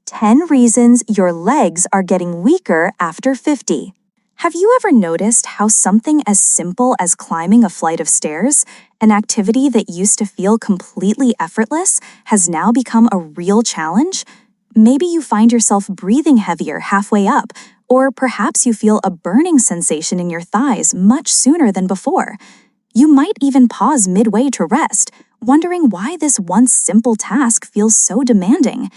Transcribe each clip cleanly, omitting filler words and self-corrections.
10 reasons your legs are getting weaker after 50. Have you ever noticed how something as simple as climbing a flight of stairs, an activity that used to feel completely effortless, has now become a real challenge? Maybe you find yourself breathing heavier halfway up, or perhaps you feel a burning sensation in your thighs much sooner than before. You might even pause midway to rest, wondering why this once simple task feels so demanding.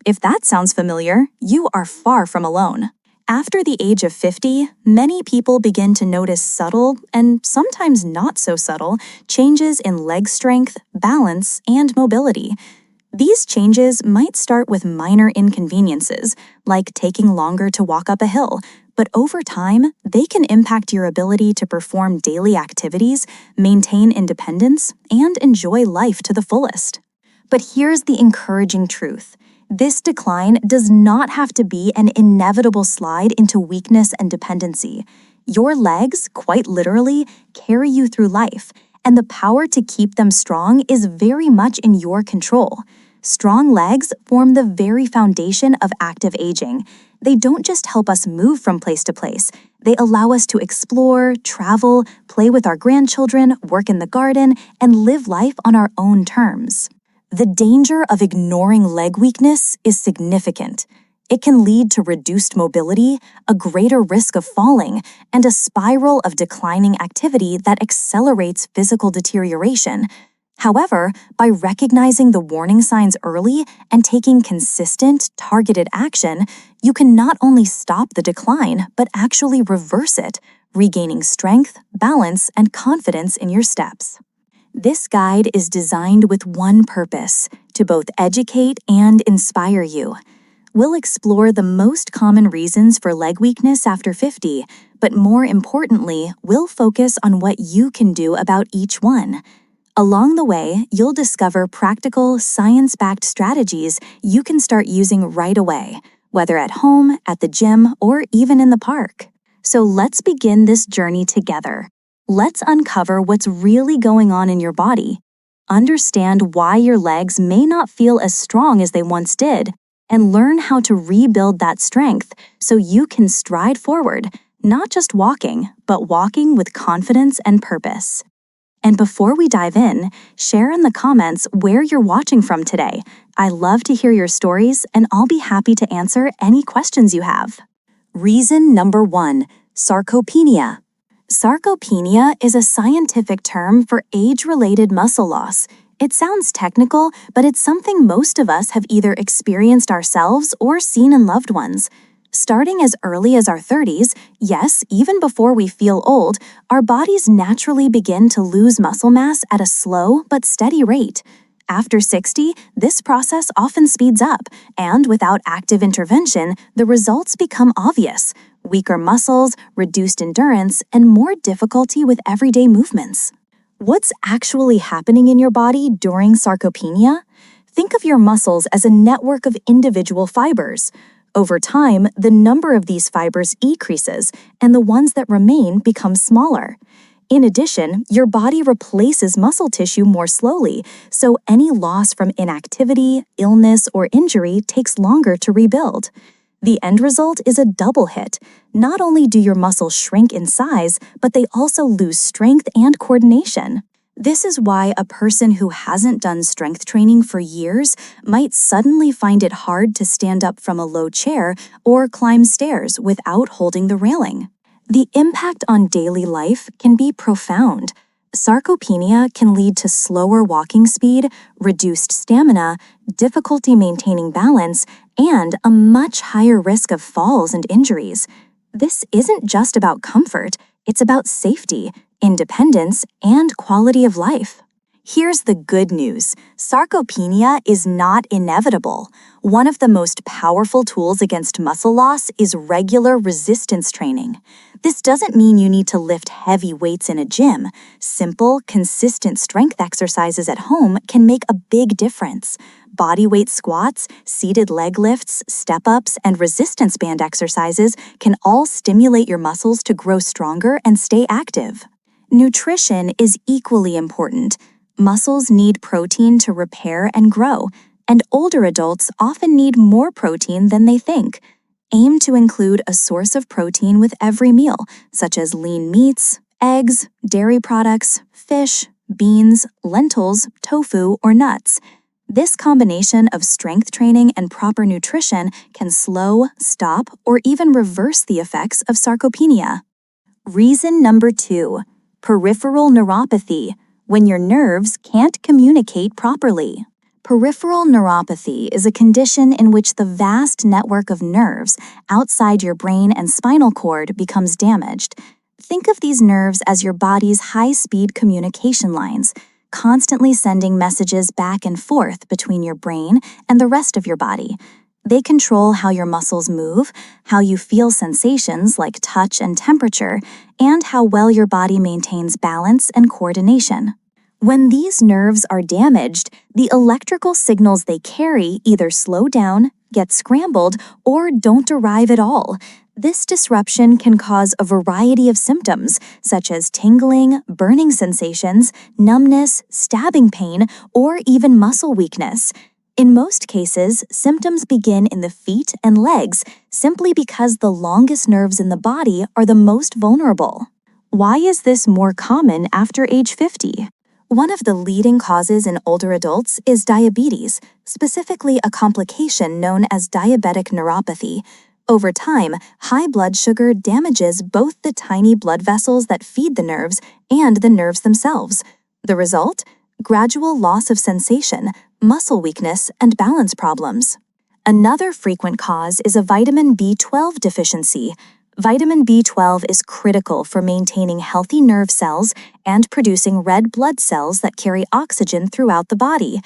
If that sounds familiar, you are far from alone. After the age of 50, many people begin to notice subtle, and sometimes not so subtle, changes in leg strength, balance, and mobility. These changes might start with minor inconveniences, like taking longer to walk up a hill, but over time, they can impact your ability to perform daily activities, maintain independence, and enjoy life to the fullest. But here's the encouraging truth. This decline does not have to be an inevitable slide into weakness and dependency. Your legs, quite literally, carry you through life, and the power to keep them strong is very much in your control. Strong legs form the very foundation of active aging. They don't just help us move from place to place. They allow us to explore, travel, play with our grandchildren, work in the garden, and live life on our own terms. The danger of ignoring leg weakness is significant. It can lead to reduced mobility, a greater risk of falling, and a spiral of declining activity that accelerates physical deterioration. However, by recognizing the warning signs early and taking consistent, targeted action, you can not only stop the decline, but actually reverse it, regaining strength, balance, and confidence in your steps. This guide is designed with one purpose: to both educate and inspire you. We'll explore the most common reasons for leg weakness after 50, but more importantly, we'll focus on what you can do about each one. Along the way, you'll discover practical, science-backed strategies you can start using right away, whether at home, at the gym, or even in the park. So let's begin this journey together. Let's uncover what's really going on in your body, understand why your legs may not feel as strong as they once did, and learn how to rebuild that strength so you can stride forward, not just walking, but walking with confidence and purpose. And before we dive in, share in the comments where you're watching from today. I love to hear your stories, and I'll be happy to answer any questions you have. Reason number 1, sarcopenia. Sarcopenia is a scientific term for age-related muscle loss. It sounds technical, but it's something most of us have either experienced ourselves or seen in loved ones. Starting as early as our 30s, yes, even before we feel old, our bodies naturally begin to lose muscle mass at a slow but steady rate. After 60, this process often speeds up, and without active intervention, the results become obvious: weaker muscles, reduced endurance, and more difficulty with everyday movements. What's actually happening in your body during sarcopenia? Think of your muscles as a network of individual fibers. Over time, the number of these fibers decreases, and the ones that remain become smaller. In addition, your body replaces muscle tissue more slowly, so any loss from inactivity, illness, or injury takes longer to rebuild. The end result is a double hit. Not only do your muscles shrink in size, but they also lose strength and coordination. This is why a person who hasn't done strength training for years might suddenly find it hard to stand up from a low chair or climb stairs without holding the railing. The impact on daily life can be profound. Sarcopenia can lead to slower walking speed, reduced stamina, difficulty maintaining balance, and a much higher risk of falls and injuries. This isn't just about comfort, it's about safety, independence, and quality of life. Here's the good news: sarcopenia is not inevitable. One of the most powerful tools against muscle loss is regular resistance training. This doesn't mean you need to lift heavy weights in a gym. Simple, consistent strength exercises at home can make a big difference. Bodyweight squats, seated leg lifts, step-ups, and resistance band exercises can all stimulate your muscles to grow stronger and stay active. Nutrition is equally important. Muscles need protein to repair and grow. And older adults often need more protein than they think. Aim to include a source of protein with every meal, such as lean meats, eggs, dairy products, fish, beans, lentils, tofu, or nuts. This combination of strength training and proper nutrition can slow, stop, or even reverse the effects of sarcopenia. Reason number 2, peripheral neuropathy, when your nerves can't communicate properly. Peripheral neuropathy is a condition in which the vast network of nerves outside your brain and spinal cord becomes damaged. Think of these nerves as your body's high-speed communication lines, constantly sending messages back and forth between your brain and the rest of your body. They control how your muscles move, how you feel sensations like touch and temperature, and how well your body maintains balance and coordination. When these nerves are damaged, the electrical signals they carry either slow down, get scrambled, or don't arrive at all. This disruption can cause a variety of symptoms, such as tingling, burning sensations, numbness, stabbing pain, or even muscle weakness. In most cases, symptoms begin in the feet and legs simply because the longest nerves in the body are the most vulnerable. Why is this more common after age 50? One of the leading causes in older adults is diabetes, specifically a complication known as diabetic neuropathy. Over time, high blood sugar damages both the tiny blood vessels that feed the nerves and the nerves themselves. The result? Gradual loss of sensation, muscle weakness, and balance problems. Another frequent cause is a vitamin B12 deficiency. Vitamin B12 is critical for maintaining healthy nerve cells and producing red blood cells that carry oxygen throughout the body.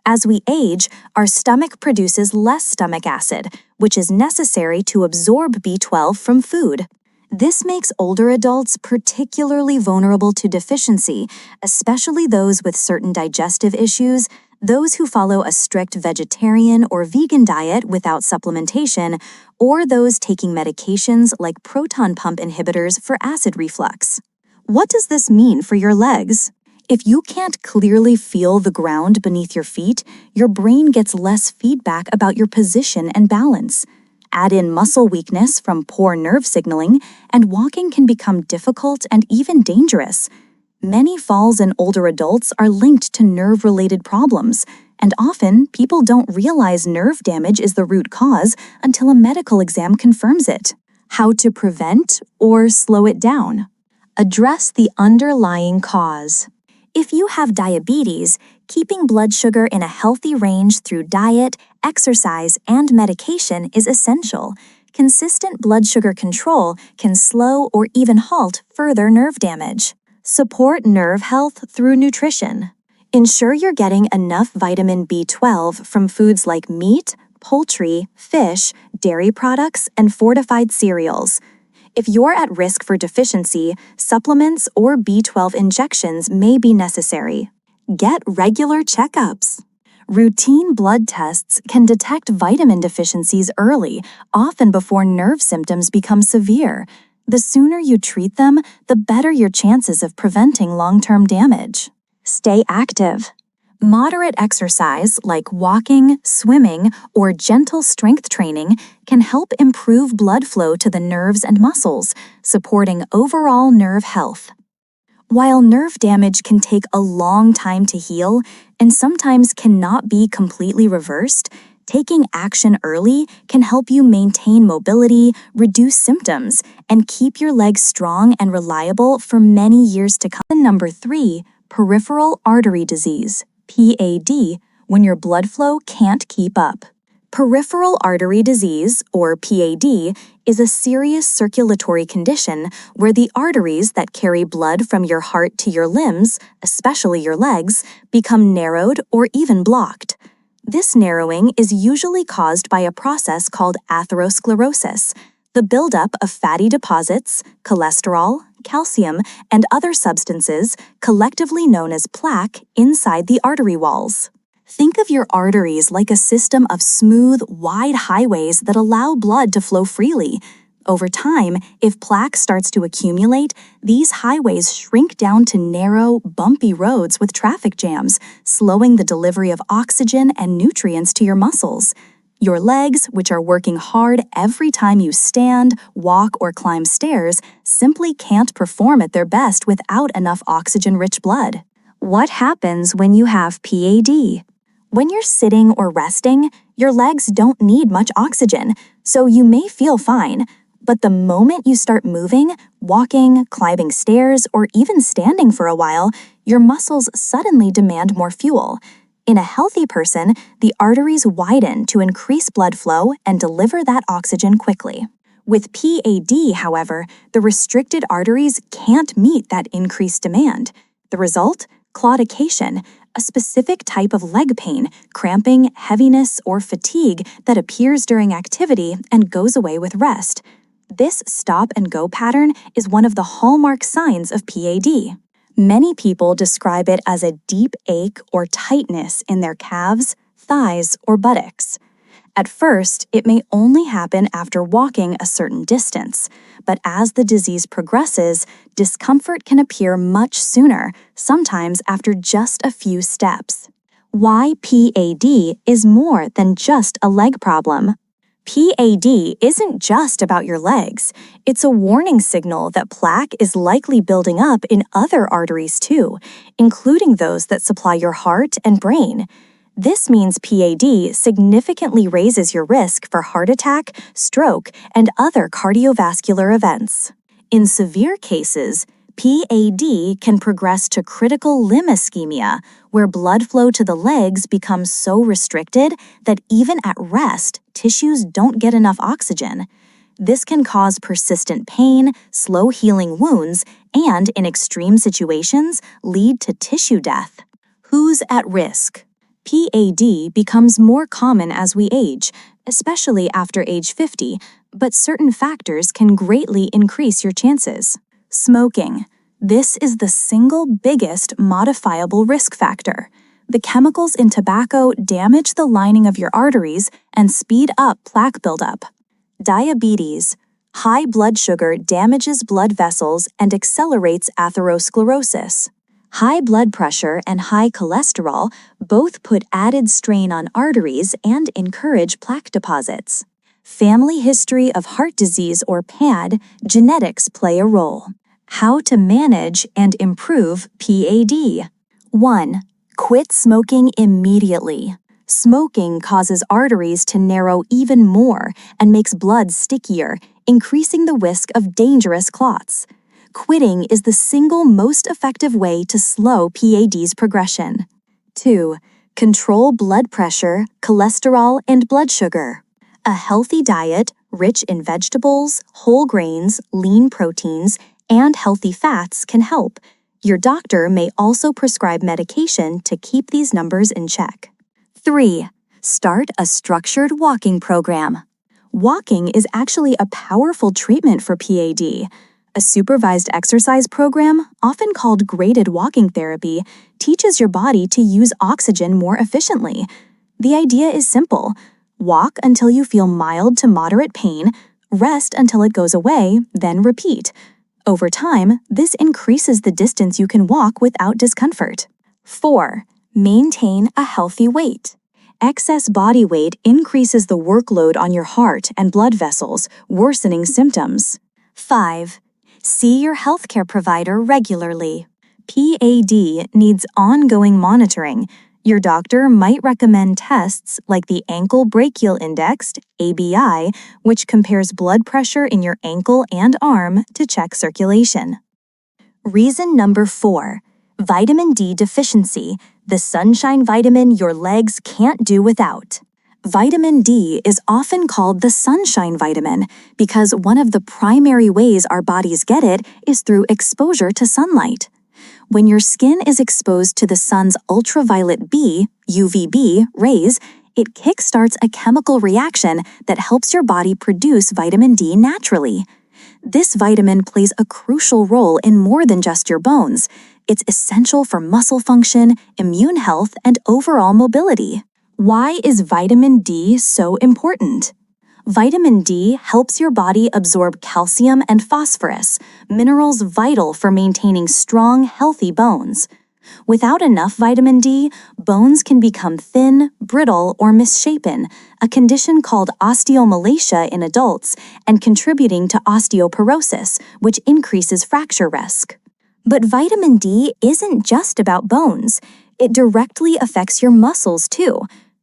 As we age, our stomach produces less stomach acid, which is necessary to absorb B12 from food. This makes older adults particularly vulnerable to deficiency, especially those with certain digestive issues, those who follow a strict vegetarian or vegan diet without supplementation, or those taking medications like proton pump inhibitors for acid reflux. What does this mean for your legs? If you can't clearly feel the ground beneath your feet, your brain gets less feedback about your position and balance. Add in muscle weakness from poor nerve signaling, and walking can become difficult and even dangerous. Many falls in older adults are linked to nerve-related problems, and often people don't realize nerve damage is the root cause until a medical exam confirms it. How to prevent or slow it down? Address the underlying cause. If you have diabetes, keeping blood sugar in a healthy range through diet, exercise, and medication is essential. Consistent blood sugar control can slow or even halt further nerve damage. Support nerve health through nutrition. Ensure you're getting enough vitamin B12 from foods like meat, poultry, fish, dairy products, and fortified cereals. If you're at risk for deficiency, supplements or B12 injections may be necessary. Get regular checkups. Routine blood tests can detect vitamin deficiencies early, often before nerve symptoms become severe. The sooner you treat them, the better your chances of preventing long-term damage. Stay active. Moderate exercise like walking, swimming, or gentle strength training can help improve blood flow to the nerves and muscles, supporting overall nerve health. While nerve damage can take a long time to heal and sometimes cannot be completely reversed, taking action early can help you maintain mobility, reduce symptoms, and keep your legs strong and reliable for many years to come. Number 3, peripheral artery disease. PAD, when your blood flow can't keep up. Peripheral artery disease, or PAD, is a serious circulatory condition where the arteries that carry blood from your heart to your limbs, especially your legs, become narrowed or even blocked. This narrowing is usually caused by a process called atherosclerosis, the buildup of fatty deposits, cholesterol, calcium, and other substances, collectively known as plaque, inside the artery walls. Think of your arteries like a system of smooth, wide highways that allow blood to flow freely. Over time, if plaque starts to accumulate, these highways shrink down to narrow, bumpy roads with traffic jams, slowing the delivery of oxygen and nutrients to your muscles. Your legs, which are working hard every time you stand, walk, or climb stairs, simply can't perform at their best without enough oxygen-rich blood. What happens when you have PAD? When you're sitting or resting, your legs don't need much oxygen, so you may feel fine. But the moment you start moving, walking, climbing stairs, or even standing for a while, your muscles suddenly demand more fuel. In a healthy person, the arteries widen to increase blood flow and deliver that oxygen quickly. With PAD, however, the restricted arteries can't meet that increased demand. The result? Claudication, a specific type of leg pain, cramping, heaviness, or fatigue that appears during activity and goes away with rest. This stop-and-go pattern is one of the hallmark signs of PAD. Many people describe it as a deep ache or tightness in their calves, thighs, or buttocks. At first, it may only happen after walking a certain distance, but as the disease progresses, discomfort can appear much sooner, sometimes after just a few steps. Why PAD is more than just a leg problem. PAD isn't just about your legs. It's a warning signal that plaque is likely building up in other arteries too, including those that supply your heart and brain. This means PAD significantly raises your risk for heart attack, stroke, and other cardiovascular events. In severe cases, PAD can progress to critical limb ischemia, where blood flow to the legs becomes so restricted that even at rest, tissues don't get enough oxygen. This can cause persistent pain, slow healing wounds, and, in extreme situations, lead to tissue death. Who's at risk? PAD becomes more common as we age, especially after age 50, but certain factors can greatly increase your chances. Smoking. This is the single biggest modifiable risk factor. The chemicals in tobacco damage the lining of your arteries and speed up plaque buildup. Diabetes. High blood sugar damages blood vessels and accelerates atherosclerosis. High blood pressure and high cholesterol both put added strain on arteries and encourage plaque deposits. Family history of heart disease or PAD, genetics play a role. How to manage and improve PAD. 1. Quit smoking immediately. Smoking causes arteries to narrow even more and makes blood stickier, increasing the risk of dangerous clots. Quitting is the single most effective way to slow PAD's progression. 2. Control blood pressure, cholesterol, and blood sugar. A healthy diet, rich in vegetables, whole grains, lean proteins, and healthy fats can help. Your doctor may also prescribe medication to keep these numbers in check. 3. Start a structured walking program. Walking is actually a powerful treatment for PAD. A supervised exercise program, often called graded walking therapy, teaches your body to use oxygen more efficiently. The idea is simple. Walk until you feel mild to moderate pain, rest until it goes away, then repeat. Over time, this increases the distance you can walk without discomfort. 4. Maintain a healthy weight. Excess body weight increases the workload on your heart and blood vessels, worsening symptoms. 5. See your healthcare provider regularly. PAD needs ongoing monitoring. Your doctor might recommend tests like the Ankle Brachial Index, ABI, which compares blood pressure in your ankle and arm to check circulation. Reason number 4. Vitamin D deficiency, the sunshine vitamin your legs can't do without. Vitamin D is often called the sunshine vitamin because one of the primary ways our bodies get it is through exposure to sunlight. When your skin is exposed to the sun's ultraviolet B, UVB, rays, it kickstarts a chemical reaction that helps your body produce vitamin D naturally. This vitamin plays a crucial role in more than just your bones. It's essential for muscle function, immune health, and overall mobility. Why is vitamin D so important? Vitamin D helps your body absorb calcium and phosphorus, minerals vital for maintaining strong, healthy bones. Without enough vitamin D, bones can become thin, brittle, or misshapen, a condition called osteomalacia in adults and contributing to osteoporosis, which increases fracture risk. But vitamin D isn't just about bones. It directly affects your muscles too.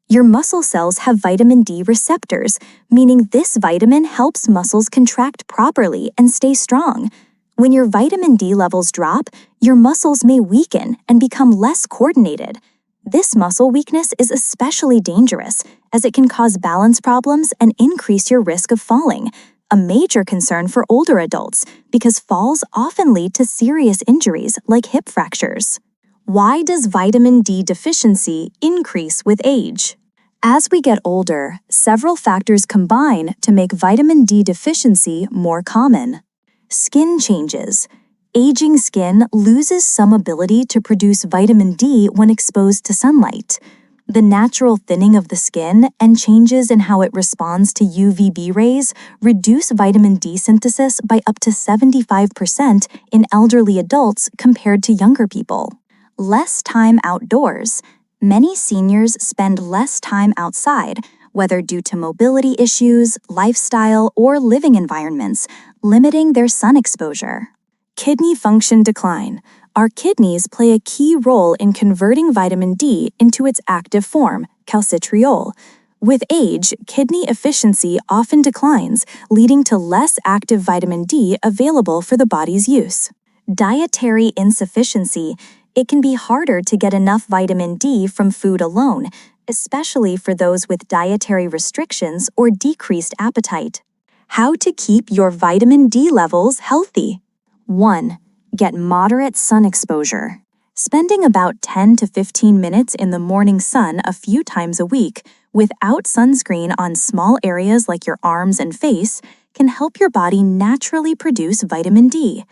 Your muscle cells have vitamin D receptors, meaning this vitamin helps muscles contract properly and stay strong. When your vitamin D levels drop, your muscles may weaken and become less coordinated. This muscle weakness is especially dangerous, as it can cause balance problems and increase your risk of falling, a major concern for older adults because falls often lead to serious injuries like hip fractures. Why does vitamin D deficiency increase with age? As we get older, several factors combine to make vitamin D deficiency more common. Skin changes. Aging skin loses some ability to produce vitamin D when exposed to sunlight. The natural thinning of the skin and changes in how it responds to UVB rays reduce vitamin D synthesis by up to 75% in elderly adults compared to younger people. Less time outdoors. Many seniors spend less time outside, whether due to mobility issues, lifestyle, or living environments, limiting their sun exposure. Kidney function decline. Our kidneys play a key role in converting vitamin D into its active form, calcitriol. With age, kidney efficiency often declines, leading to less active vitamin D available for the body's use. Dietary insufficiency. It can be harder to get enough vitamin D from food alone, especially for those with dietary restrictions or decreased appetite. How to keep your vitamin D levels healthy. 1. Get moderate sun exposure. Spending about 10 to 15 minutes in the morning sun a few times a week without sunscreen on small areas like your arms and face can help your body naturally produce vitamin D.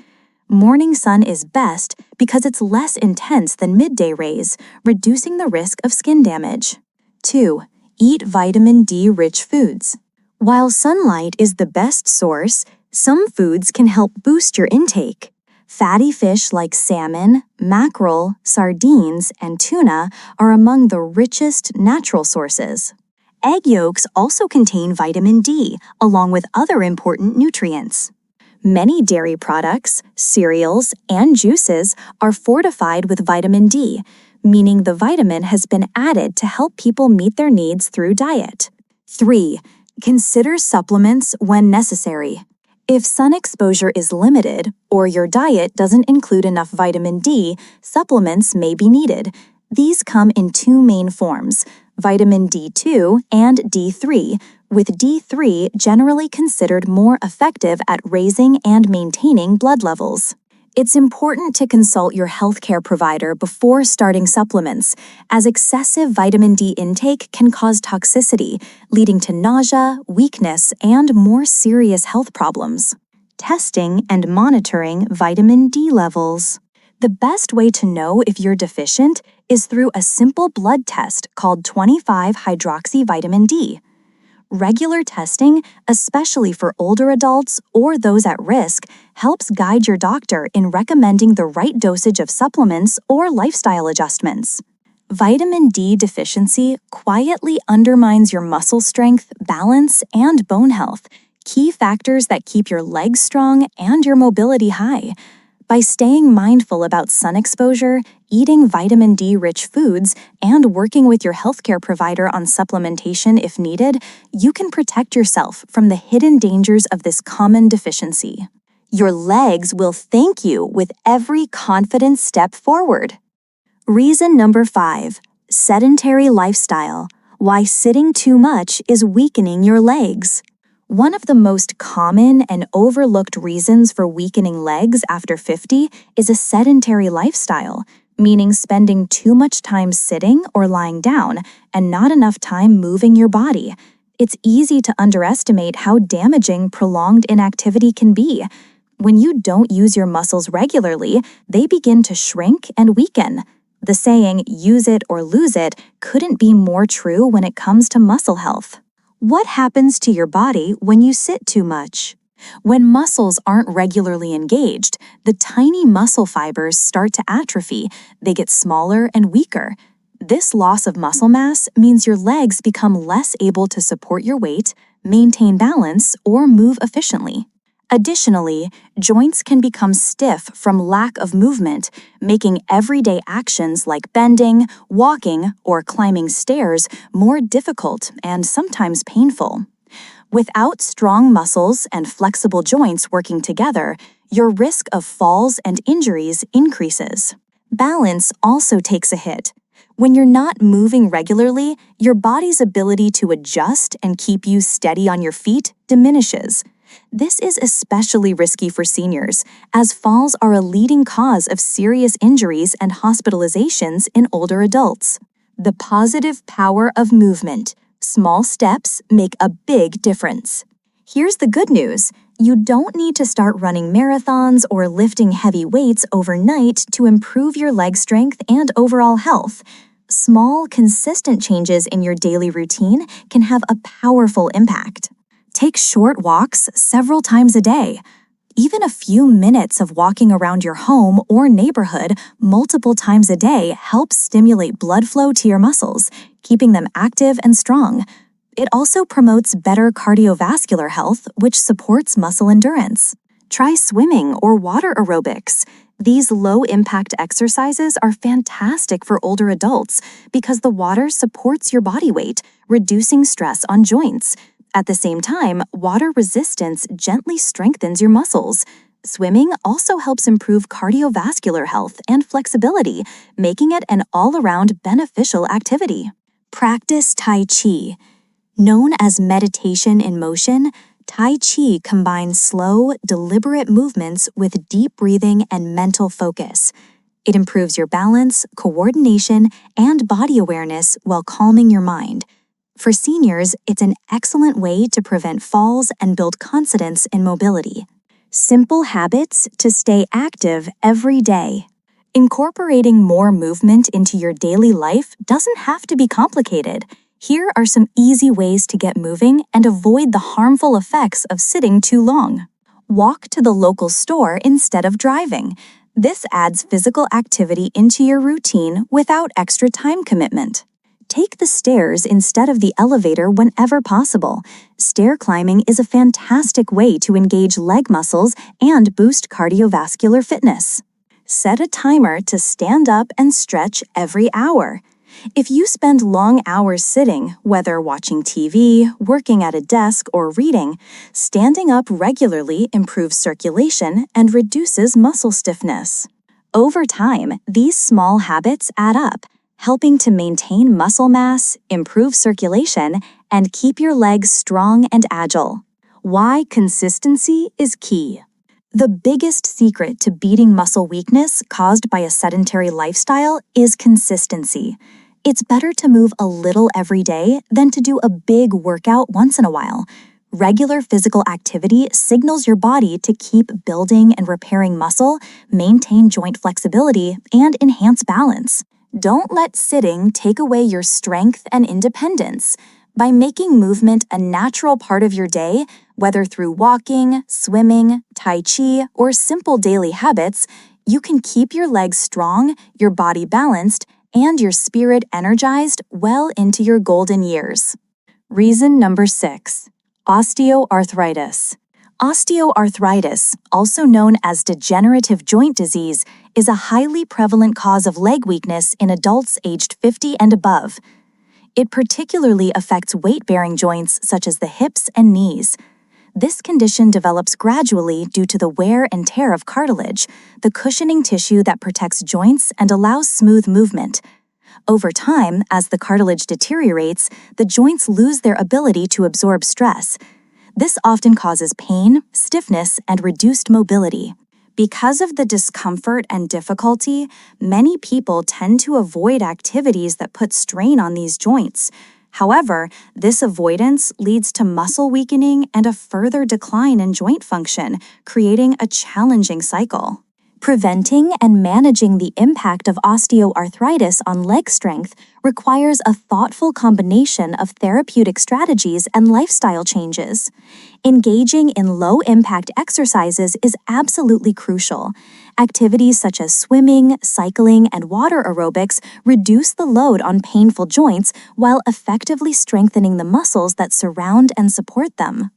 Morning sun is best because it's less intense than midday rays, reducing the risk of skin damage. 2. Eat vitamin D-rich foods. While sunlight is the best source, some foods can help boost your intake. Fatty fish like salmon, mackerel, sardines, and tuna are among the richest natural sources. Egg yolks also contain vitamin D, along with other important nutrients. Many dairy products, cereals, and juices are fortified with vitamin D, meaning the vitamin has been added to help people meet their needs through diet. 3. Consider supplements when necessary. If sun exposure is limited or your diet doesn't include enough vitamin D, supplements may be needed. These come in two main forms, vitamin D2 and D3, with D3 generally considered more effective at raising and maintaining blood levels. It's important to consult your healthcare provider before starting supplements, as excessive vitamin D intake can cause toxicity, leading to nausea, weakness, and more serious health problems. Testing and monitoring vitamin D levels. The best way to know if you're deficient is through a simple blood test called 25-hydroxyvitamin D. Regular testing, especially for older adults or those at risk, helps guide your doctor in recommending the right dosage of supplements or lifestyle adjustments. Vitamin D deficiency quietly undermines your muscle strength, balance, and bone health, key factors that keep your legs strong and your mobility high. By staying mindful about sun exposure, eating vitamin D-rich foods, and working with your healthcare provider on supplementation if needed, you can protect yourself from the hidden dangers of this common deficiency. Your legs will thank you with every confident step forward. Reason number 5, sedentary lifestyle. Why sitting too much is weakening your legs. One of the most common and overlooked reasons for weakening legs after 50 is a sedentary lifestyle, meaning spending too much time sitting or lying down and not enough time moving your body. It's easy to underestimate how damaging prolonged inactivity can be. When you don't use your muscles regularly, they begin to shrink and weaken. The saying, "use it or lose it," couldn't be more true when it comes to muscle health. What happens to your body when you sit too much? When muscles aren't regularly engaged, the tiny muscle fibers start to atrophy. They get smaller and weaker. This loss of muscle mass means your legs become less able to support your weight, maintain balance, or move efficiently. Additionally, joints can become stiff from lack of movement, making everyday actions like bending, walking, or climbing stairs more difficult and sometimes painful. Without strong muscles and flexible joints working together, your risk of falls and injuries increases. Balance also takes a hit. When you're not moving regularly, your body's ability to adjust and keep you steady on your feet diminishes. This is especially risky for seniors, as falls are a leading cause of serious injuries and hospitalizations in older adults. The positive power of movement. Small steps make a big difference. Here's the good news. You don't need to start running marathons or lifting heavy weights overnight to improve your leg strength and overall health. Small, consistent changes in your daily routine can have a powerful impact. Take short walks several times a day. Even a few minutes of walking around your home or neighborhood multiple times a day helps stimulate blood flow to your muscles, keeping them active and strong. It also promotes better cardiovascular health, which supports muscle endurance. Try swimming or water aerobics. These low-impact exercises are fantastic for older adults because the water supports your body weight, reducing stress on joints. At the same time, water resistance gently strengthens your muscles. Swimming also helps improve cardiovascular health and flexibility, making it an all-around beneficial activity. Practice Tai Chi. Known as meditation in motion, Tai Chi combines slow, deliberate movements with deep breathing and mental focus. It improves your balance, coordination, and body awareness while calming your mind. For seniors, it's an excellent way to prevent falls and build confidence in mobility. Simple habits to stay active every day. Incorporating more movement into your daily life doesn't have to be complicated. Here are some easy ways to get moving and avoid the harmful effects of sitting too long. Walk to the local store instead of driving. This adds physical activity into your routine without extra time commitment. Take the stairs instead of the elevator whenever possible. Stair climbing is a fantastic way to engage leg muscles and boost cardiovascular fitness. Set a timer to stand up and stretch every hour. If you spend long hours sitting, whether watching TV, working at a desk, or reading, standing up regularly improves circulation and reduces muscle stiffness. Over time, these small habits add up, helping to maintain muscle mass, improve circulation, and keep your legs strong and agile. Why consistency is key. The biggest secret to beating muscle weakness caused by a sedentary lifestyle is consistency. It's better to move a little every day than to do a big workout once in a while. Regular physical activity signals your body to keep building and repairing muscle, maintain joint flexibility, and enhance balance. Don't let sitting take away your strength and independence. By making movement a natural part of your day, whether through walking, swimming, Tai Chi, or simple daily habits, you can keep your legs strong, your body balanced, and your spirit energized well into your golden years. Reason number 6. Osteoarthritis. Osteoarthritis, also known as degenerative joint disease, is a highly prevalent cause of leg weakness in adults aged 50 and above. It particularly affects weight-bearing joints such as the hips and knees. This condition develops gradually due to the wear and tear of cartilage, the cushioning tissue that protects joints and allows smooth movement. Over time, as the cartilage deteriorates, the joints lose their ability to absorb stress. This often causes pain, stiffness, and reduced mobility. Because of the discomfort and difficulty, many people tend to avoid activities that put strain on these joints. However, this avoidance leads to muscle weakening and a further decline in joint function, creating a challenging cycle. Preventing and managing the impact of osteoarthritis on leg strength requires a thoughtful combination of therapeutic strategies and lifestyle changes. Engaging in low-impact exercises is absolutely crucial. Activities such as swimming, cycling, and water aerobics reduce the load on painful joints while effectively strengthening the muscles that surround and support them.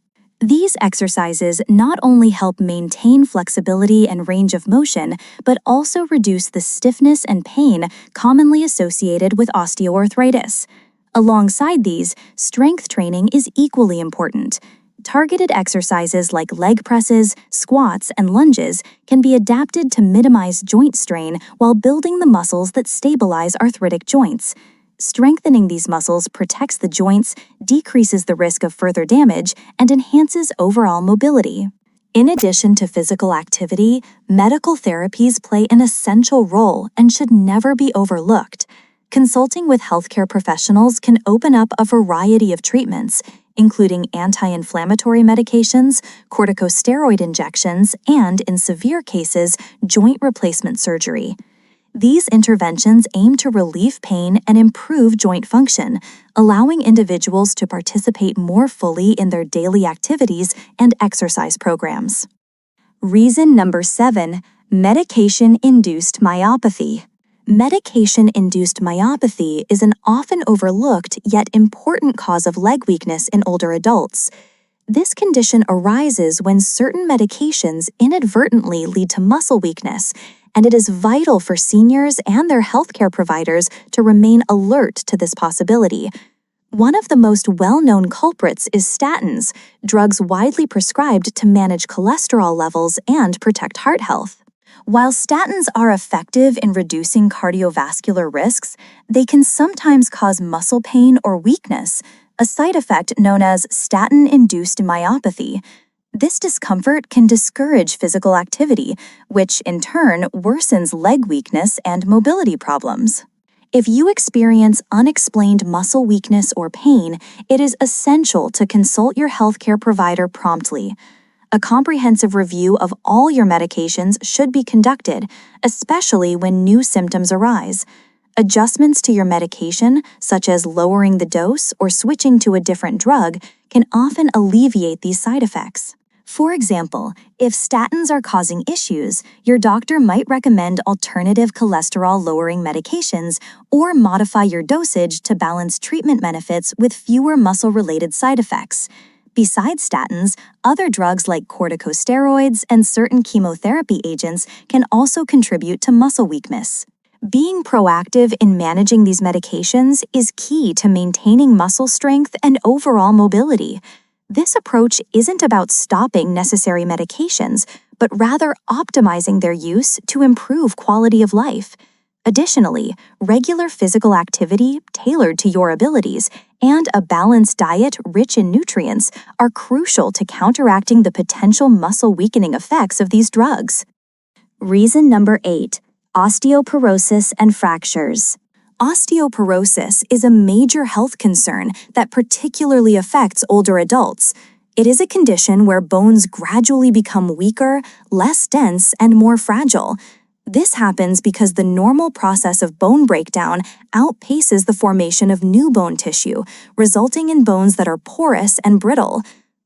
These exercises not only help maintain flexibility and range of motion, but also reduce the stiffness and pain commonly associated with osteoarthritis. Alongside these, strength training is equally important. Targeted exercises like leg presses, squats, and lunges can be adapted to minimize joint strain while building the muscles that stabilize arthritic joints. Strengthening these muscles protects the joints, decreases the risk of further damage, and enhances overall mobility. In addition to physical activity, medical therapies play an essential role and should never be overlooked. Consulting with healthcare professionals can open up a variety of treatments, including anti-inflammatory medications, corticosteroid injections, and, in severe cases, joint replacement surgery. These interventions aim to relieve pain and improve joint function, allowing individuals to participate more fully in their daily activities and exercise programs. Reason number 7, medication-induced myopathy. Medication-induced myopathy is an often overlooked yet important cause of leg weakness in older adults. This condition arises when certain medications inadvertently lead to muscle weakness, and it is vital for seniors and their healthcare providers to remain alert to this possibility. One of the most well-known culprits is statins, drugs widely prescribed to manage cholesterol levels and protect heart health. While statins are effective in reducing cardiovascular risks, they can sometimes cause muscle pain or weakness, a side effect known as statin-induced myopathy. This discomfort can discourage physical activity, which in turn worsens leg weakness and mobility problems. If you experience unexplained muscle weakness or pain, it is essential to consult your healthcare provider promptly. A comprehensive review of all your medications should be conducted, especially when new symptoms arise. Adjustments to your medication, such as lowering the dose or switching to a different drug, can often alleviate these side effects. For example, if statins are causing issues, your doctor might recommend alternative cholesterol-lowering medications or modify your dosage to balance treatment benefits with fewer muscle-related side effects. Besides statins, other drugs like corticosteroids and certain chemotherapy agents can also contribute to muscle weakness. Being proactive in managing these medications is key to maintaining muscle strength and overall mobility. This approach isn't about stopping necessary medications, but rather optimizing their use to improve quality of life. Additionally, regular physical activity tailored to your abilities and a balanced diet rich in nutrients are crucial to counteracting the potential muscle weakening effects of these drugs. Reason number 8, osteoporosis and fractures. Osteoporosis is a major health concern that particularly affects older adults. It is a condition where bones gradually become weaker, less dense, and more fragile. This happens because the normal process of bone breakdown outpaces the formation of new bone tissue, resulting in bones that are porous and brittle.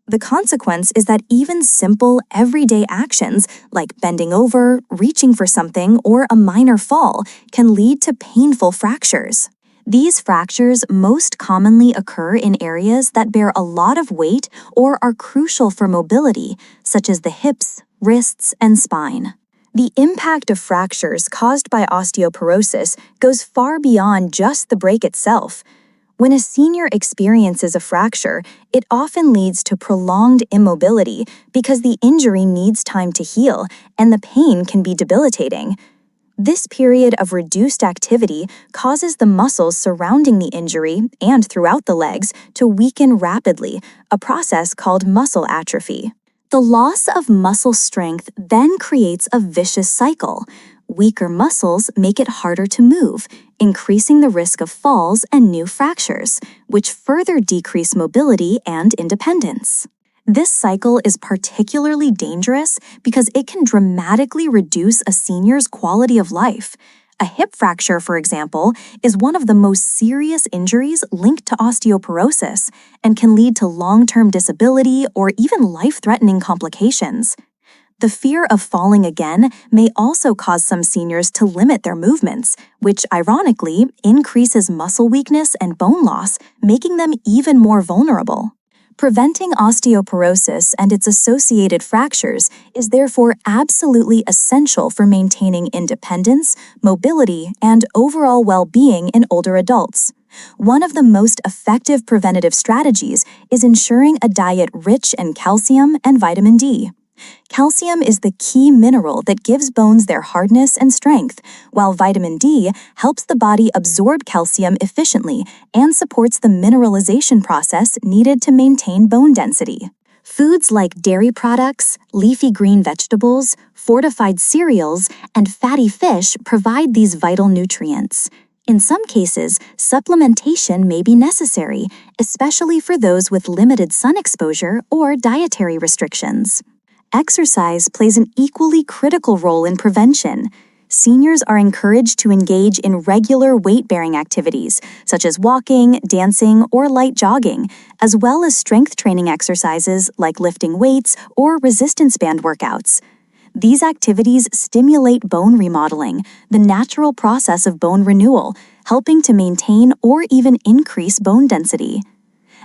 The consequence is that even simple, everyday actions like bending over, reaching for something, or a minor fall can lead to painful fractures. These fractures most commonly occur in areas that bear a lot of weight or are crucial for mobility, such as the hips, wrists, and spine. The impact of fractures caused by osteoporosis goes far beyond just the break itself. When a senior experiences a fracture, it often leads to prolonged immobility because the injury needs time to heal and the pain can be debilitating. This period of reduced activity causes the muscles surrounding the injury and throughout the legs to weaken rapidly, a process called muscle atrophy. The loss of muscle strength then creates a vicious cycle. Weaker muscles make it harder to move, increasing the risk of falls and new fractures, which further decrease mobility and independence. This cycle is particularly dangerous because it can dramatically reduce a senior's quality of life. A hip fracture, for example, is one of the most serious injuries linked to osteoporosis and can lead to long-term disability or even life-threatening complications. The fear of falling again may also cause some seniors to limit their movements, which ironically increases muscle weakness and bone loss, making them even more vulnerable. Preventing osteoporosis and its associated fractures is therefore absolutely essential for maintaining independence, mobility, and overall well-being in older adults. One of the most effective preventative strategies is ensuring a diet rich in calcium and vitamin D. Calcium is the key mineral that gives bones their hardness and strength, while vitamin D helps the body absorb calcium efficiently and supports the mineralization process needed to maintain bone density. Foods like dairy products, leafy green vegetables, fortified cereals, and fatty fish provide these vital nutrients. In some cases, supplementation may be necessary, especially for those with limited sun exposure or dietary restrictions. Exercise plays an equally critical role in prevention. Seniors are encouraged to engage in regular weight-bearing activities, such as walking, dancing, or light jogging, as well as strength training exercises like lifting weights or resistance band workouts. These activities stimulate bone remodeling, the natural process of bone renewal, helping to maintain or even increase bone density.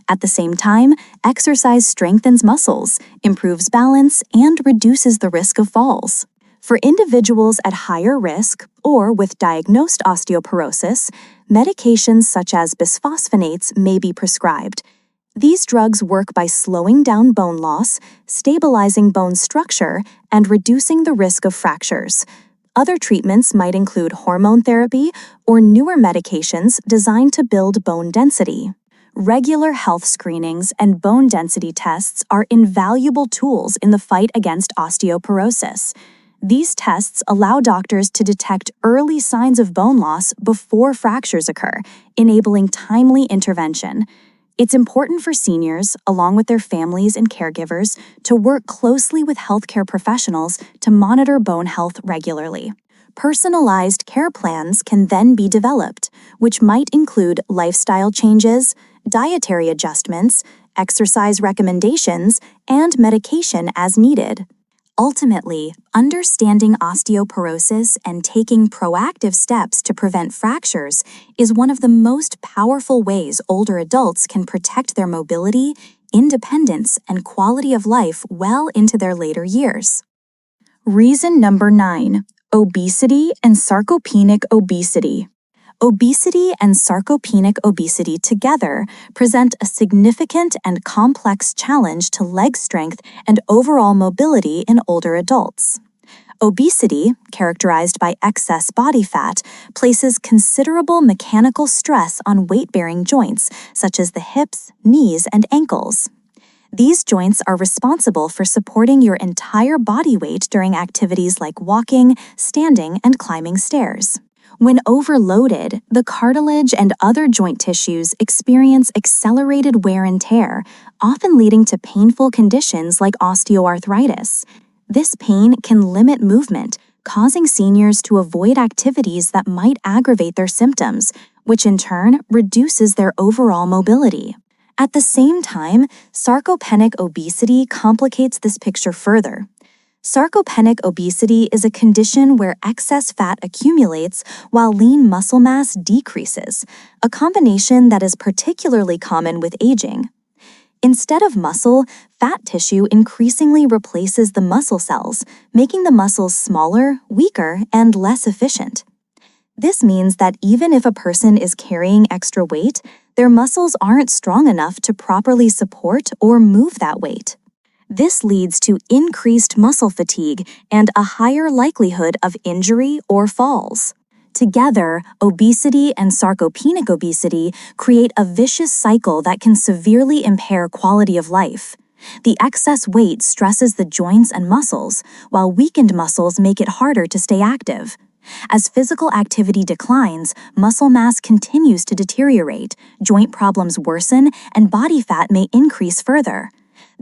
At the same time, exercise strengthens muscles, improves balance, and reduces the risk of falls. For individuals at higher risk or with diagnosed osteoporosis, medications such as bisphosphonates may be prescribed. These drugs work by slowing down bone loss, stabilizing bone structure, and reducing the risk of fractures. Other treatments might include hormone therapy or newer medications designed to build bone density. Regular health screenings and bone density tests are invaluable tools in the fight against osteoporosis. These tests allow doctors to detect early signs of bone loss before fractures occur, enabling timely intervention. It's important for seniors, along with their families and caregivers, to work closely with healthcare professionals to monitor bone health regularly. Personalized care plans can then be developed, which might include lifestyle changes, dietary adjustments, exercise recommendations, and medication as needed. Ultimately, understanding osteoporosis and taking proactive steps to prevent fractures is one of the most powerful ways older adults can protect their mobility, independence, and quality of life well into their later years. Reason number 9: obesity and sarcopenic obesity. Obesity and sarcopenic obesity together present a significant and complex challenge to leg strength and overall mobility in older adults. Obesity, characterized by excess body fat, places considerable mechanical stress on weight-bearing joints, such as the hips, knees, and ankles. These joints are responsible for supporting your entire body weight during activities like walking, standing, and climbing stairs. When overloaded, the cartilage and other joint tissues experience accelerated wear and tear, often leading to painful conditions like osteoarthritis. This pain can limit movement, causing seniors to avoid activities that might aggravate their symptoms, which in turn reduces their overall mobility. At the same time, sarcopenic obesity complicates this picture further. Sarcopenic obesity is a condition where excess fat accumulates while lean muscle mass decreases, a combination that is particularly common with aging. Instead of muscle, fat tissue increasingly replaces the muscle cells, making the muscles smaller, weaker, and less efficient. This means that even if a person is carrying extra weight, their muscles aren't strong enough to properly support or move that weight. This leads to increased muscle fatigue and a higher likelihood of injury or falls. Together, obesity and sarcopenic obesity create a vicious cycle that can severely impair quality of life. The excess weight stresses the joints and muscles, while weakened muscles make it harder to stay active. As physical activity declines, muscle mass continues to deteriorate, joint problems worsen, and body fat may increase further.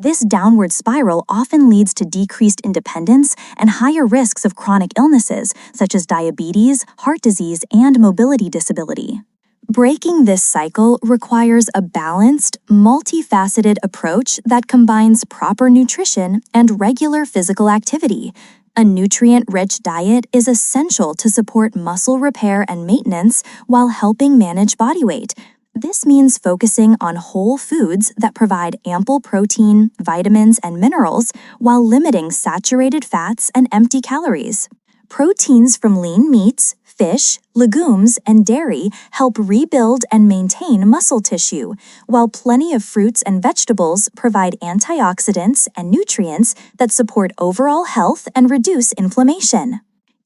This downward spiral often leads to decreased independence and higher risks of chronic illnesses such as diabetes, heart disease, and mobility disability. Breaking this cycle requires a balanced, multifaceted approach that combines proper nutrition and regular physical activity. A nutrient-rich diet is essential to support muscle repair and maintenance while helping manage body weight. This means focusing on whole foods that provide ample protein, vitamins, and minerals while limiting saturated fats and empty calories. Proteins from lean meats, fish, legumes, and dairy help rebuild and maintain muscle tissue, while plenty of fruits and vegetables provide antioxidants and nutrients that support overall health and reduce inflammation.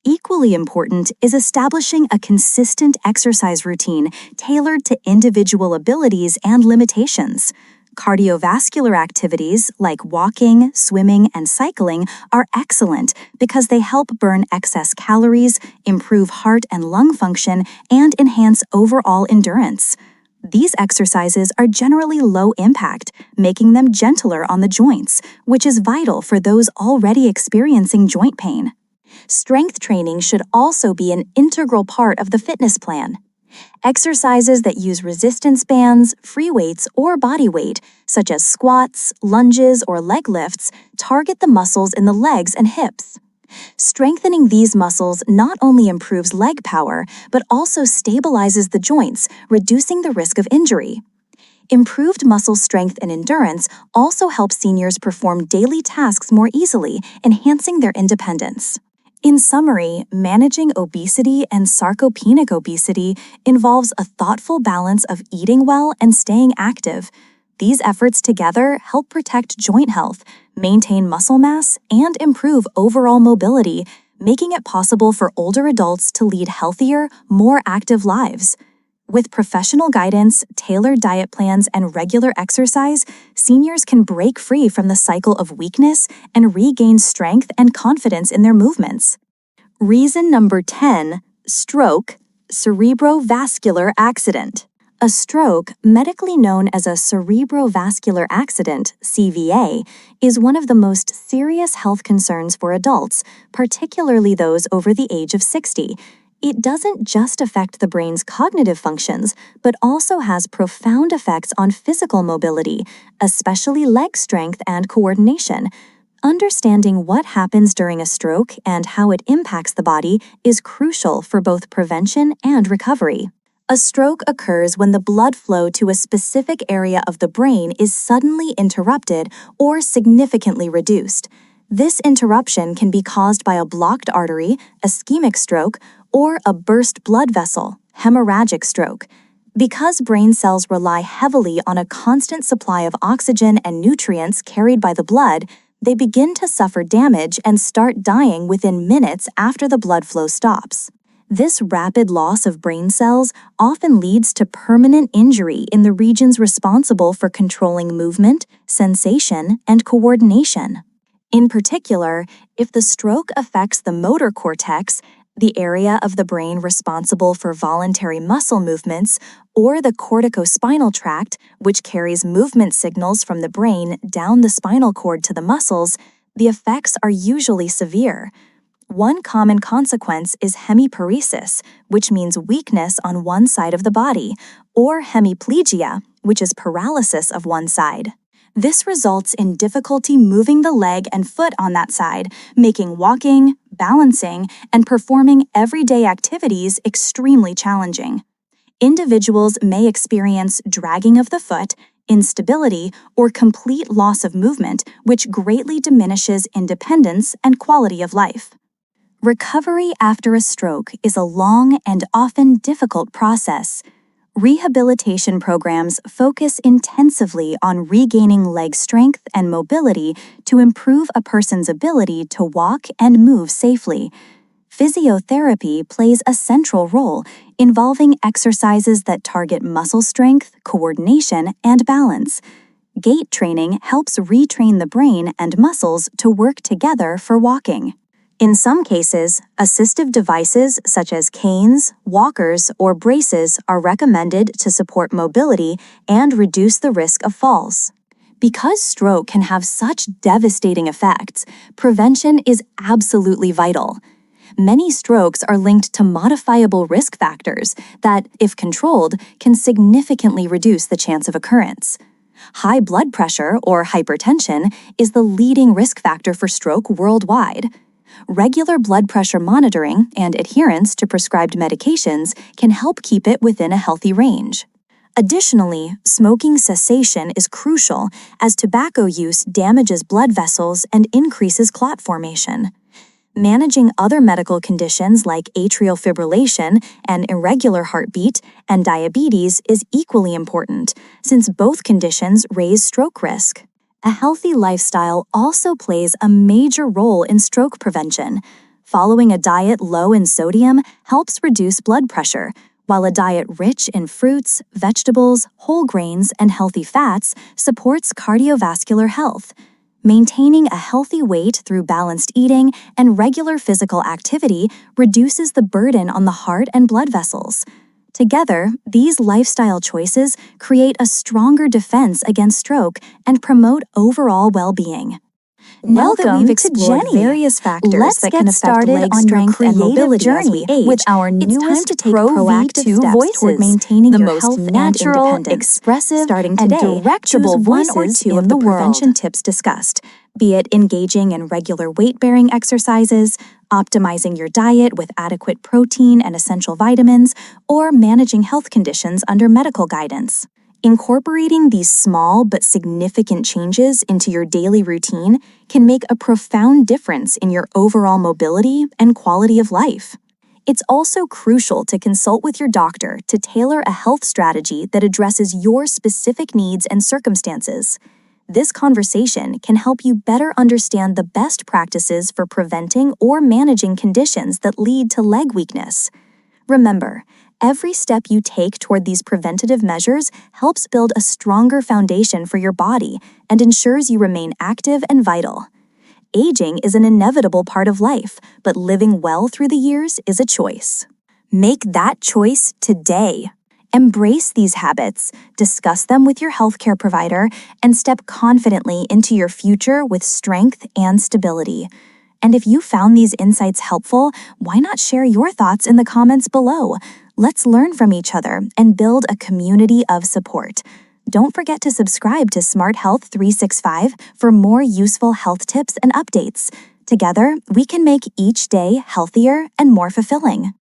Equally important is establishing a consistent exercise routine tailored to individual abilities and limitations. Cardiovascular activities like walking, swimming, and cycling are excellent because they help burn excess calories, improve heart and lung function, and enhance overall endurance. These exercises are generally low impact, making them gentler on the joints, which is vital for those already experiencing joint pain. Strength training should also be an integral part of the fitness plan. Exercises that use resistance bands, free weights, or body weight, such as squats, lunges, or leg lifts, target the muscles in the legs and hips. Strengthening these muscles not only improves leg power, but also stabilizes the joints, reducing the risk of injury. Improved muscle strength and endurance also help seniors perform daily tasks more easily, enhancing their independence. In summary, managing obesity and sarcopenic obesity involves a thoughtful balance of eating well and staying active. These efforts together help protect joint health, maintain muscle mass, and improve overall mobility, making it possible for older adults to lead healthier, more active lives. With professional guidance, tailored diet plans, and regular exercise, seniors can break free from the cycle of weakness and regain strength and confidence in their movements. Reason number 10, stroke, cerebrovascular accident. A stroke, medically known as a cerebrovascular accident, CVA, is one of the most serious health concerns for adults, particularly those over the age of 60. It doesn't just affect the brain's cognitive functions, but also has profound effects on physical mobility, especially leg strength and coordination. Understanding what happens during a stroke and how it impacts the body is crucial for both prevention and recovery. A stroke occurs when the blood flow to a specific area of the brain is suddenly interrupted or significantly reduced. This interruption can be caused by a blocked artery, ischemic stroke, or a burst blood vessel, hemorrhagic stroke. Because brain cells rely heavily on a constant supply of oxygen and nutrients carried by the blood, they begin to suffer damage and start dying within minutes after the blood flow stops. This rapid loss of brain cells often leads to permanent injury in the regions responsible for controlling movement, sensation, and coordination. In particular, if the stroke affects the motor cortex, the area of the brain responsible for voluntary muscle movements, or the corticospinal tract, which carries movement signals from the brain down the spinal cord to the muscles, the effects are usually severe. One common consequence is hemiparesis, which means weakness on one side of the body, or hemiplegia, which is paralysis of one side. This results in difficulty moving the leg and foot on that side, making walking, balancing, and performing everyday activities extremely challenging. Individuals may experience dragging of the foot, instability, or complete loss of movement, which greatly diminishes independence and quality of life. Recovery after a stroke is a long and often difficult process. Rehabilitation programs focus intensively on regaining leg strength and mobility to improve a person's ability to walk and move safely. Physiotherapy plays a central role, involving exercises that target muscle strength, coordination, and balance. Gait training helps retrain the brain and muscles to work together for walking. In some cases, assistive devices such as canes, walkers, or braces are recommended to support mobility and reduce the risk of falls. Because stroke can have such devastating effects, prevention is absolutely vital. Many strokes are linked to modifiable risk factors that, if controlled, can significantly reduce the chance of occurrence. High blood pressure or hypertension is the leading risk factor for stroke worldwide. Regular blood pressure monitoring and adherence to prescribed medications can help keep it within a healthy range. Additionally, smoking cessation is crucial as tobacco use damages blood vessels and increases clot formation. Managing other medical conditions like atrial fibrillation, an irregular heartbeat, and diabetes is equally important, since both conditions raise stroke risk. A healthy lifestyle also plays a major role in stroke prevention. Following a diet low in sodium helps reduce blood pressure, while a diet rich in fruits, vegetables, whole grains, and healthy fats supports cardiovascular health. Maintaining a healthy weight through balanced eating and regular physical activity reduces the burden on the heart and blood vessels. Together, these lifestyle choices create a stronger defense against stroke and promote overall well-being. Now that we've explored various factors that can affect leg strength and mobility as we age, with our newest proactive steps toward maintaining your health and independence. Expressive, starting today, and directable voices in the prevention tips discussed, be it engaging in regular weight-bearing exercises, optimizing your diet with adequate protein and essential vitamins, or managing health conditions under medical guidance. Incorporating these small but significant changes into your daily routine can make a profound difference in your overall mobility and quality of life. It's also crucial to consult with your doctor to tailor a health strategy that addresses your specific needs and circumstances. This conversation can help you better understand the best practices for preventing or managing conditions that lead to leg weakness. Remember, every step you take toward these preventative measures helps build a stronger foundation for your body and ensures you remain active and vital. Aging is an inevitable part of life, but living well through the years is a choice. Make that choice today. Embrace these habits, discuss them with your healthcare provider, and step confidently into your future with strength and stability. And if you found these insights helpful, why not share your thoughts in the comments below? Let's learn from each other and build a community of support. Don't forget to subscribe to Smart Health 365 for more useful health tips and updates. Together, we can make each day healthier and more fulfilling.